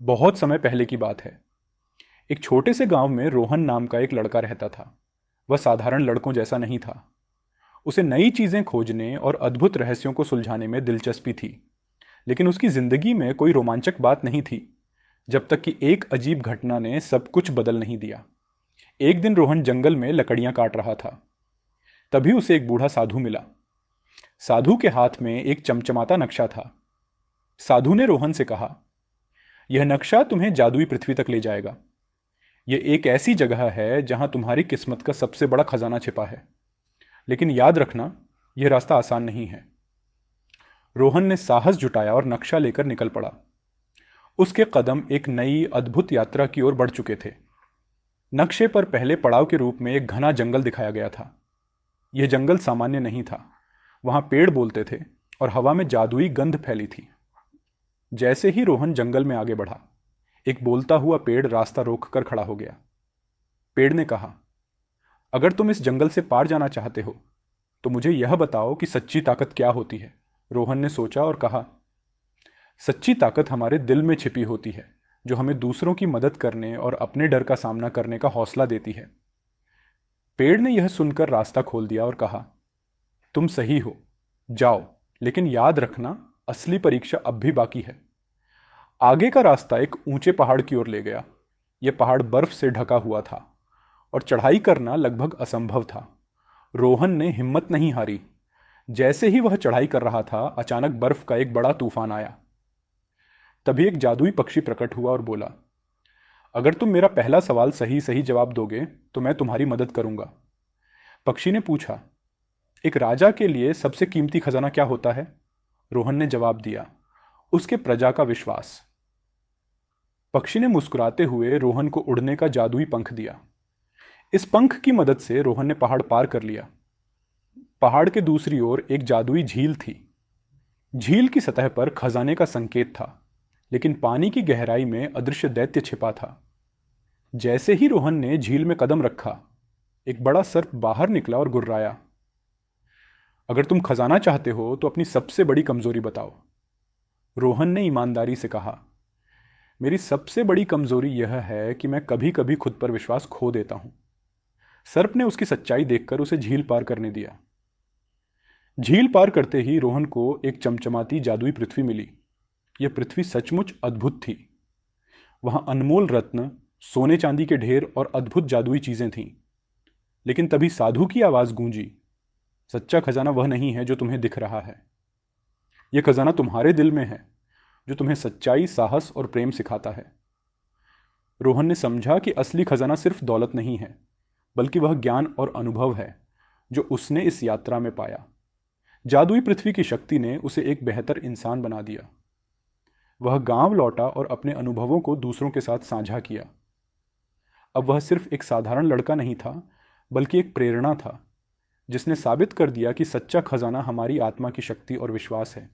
बहुत समय पहले की बात है। एक छोटे से गांव में रोहन नाम का एक लड़का रहता था। वह साधारण लड़कों जैसा नहीं था। उसे नई चीजें खोजने और अद्भुत रहस्यों को सुलझाने में दिलचस्पी थी। लेकिन उसकी जिंदगी में कोई रोमांचक बात नहीं थी, जब तक कि एक अजीब घटना ने सब कुछ बदल नहीं दिया। एक दिन रोहन जंगल में लकड़ियां काट रहा था। तभी उसे एक बूढ़ा साधु मिला। साधु के हाथ में एक चमचमाता नक्शा था। साधु ने रोहन से कहा, यह नक्शा तुम्हें जादुई पृथ्वी तक ले जाएगा। यह एक ऐसी जगह है जहां तुम्हारी किस्मत का सबसे बड़ा खजाना छिपा है। लेकिन याद रखना, यह रास्ता आसान नहीं है। रोहन ने साहस जुटाया और नक्शा लेकर निकल पड़ा। उसके कदम एक नई अद्भुत यात्रा की ओर बढ़ चुके थे। नक्शे पर पहले पड़ाव के रूप में एक घना जंगल दिखाया गया था। यह जंगल सामान्य नहीं था। वहां पेड़ बोलते थे और हवा में जादुई गंध फैली थी। जैसे ही रोहन जंगल में आगे बढ़ा, एक बोलता हुआ पेड़ रास्ता रोककर खड़ा हो गया। पेड़ ने कहा, अगर तुम इस जंगल से पार जाना चाहते हो तो मुझे यह बताओ कि सच्ची ताकत क्या होती है। रोहन ने सोचा और कहा, सच्ची ताकत हमारे दिल में छिपी होती है, जो हमें दूसरों की मदद करने और अपने डर का सामना करने का हौसला देती है। पेड़ ने यह सुनकर रास्ता खोल दिया और कहा, तुम सही हो, जाओ, लेकिन याद रखना, असली परीक्षा अब भी बाकी है। आगे का रास्ता एक ऊंचे पहाड़ की ओर ले गया। यह पहाड़ बर्फ से ढका हुआ था और चढ़ाई करना लगभग असंभव था। रोहन ने हिम्मत नहीं हारी। जैसे ही वह चढ़ाई कर रहा था, अचानक बर्फ का एक बड़ा तूफान आया। तभी एक जादुई पक्षी प्रकट हुआ और बोला, अगर तुम मेरा पहला सवाल सही सही जवाब दोगे तो मैं तुम्हारी मदद करूंगा। पक्षी ने पूछा, एक राजा के लिए सबसे कीमती खजाना क्या होता है? रोहन ने जवाब दिया, उसके प्रजा का विश्वास। पक्षी ने मुस्कुराते हुए रोहन को उड़ने का जादुई पंख दिया। इस पंख की मदद से रोहन ने पहाड़ पार कर लिया। पहाड़ के दूसरी ओर एक जादुई झील थी। झील की सतह पर खजाने का संकेत था, लेकिन पानी की गहराई में अदृश्य दैत्य छिपा था। जैसे ही रोहन ने झील में कदम रखा, एक बड़ा सर्प बाहर निकला और गुर्राया। अगर तुम खजाना चाहते हो तो अपनी सबसे बड़ी कमजोरी बताओ। रोहन ने ईमानदारी से कहा, मेरी सबसे बड़ी कमजोरी यह है कि मैं कभी कभी खुद पर विश्वास खो देता हूं। सर्प ने उसकी सच्चाई देखकर उसे झील पार करने दिया। झील पार करते ही रोहन को एक चमचमाती जादुई पृथ्वी मिली। यह पृथ्वी सचमुच अद्भुत थी। वहां अनमोल रत्न, सोने चांदी के ढेर और अद्भुत जादुई चीजें थीं। लेकिन तभी साधु की आवाज गूंजी, सच्चा खजाना वह नहीं है जो तुम्हें दिख रहा है। यह खजाना तुम्हारे दिल में है, जो तुम्हें सच्चाई, साहस और प्रेम सिखाता है। रोहन ने समझा कि असली खजाना सिर्फ दौलत नहीं है, बल्कि वह ज्ञान और अनुभव है जो उसने इस यात्रा में पाया। जादुई पृथ्वी की शक्ति ने उसे एक बेहतर इंसान बना दिया। वह गांव लौटा और अपने अनुभवों को दूसरों के साथ साझा किया। अब वह सिर्फ एक साधारण लड़का नहीं था, बल्कि एक प्रेरणा था, जिसने साबित कर दिया कि सच्चा खजाना हमारी आत्मा की शक्ति और विश्वास है।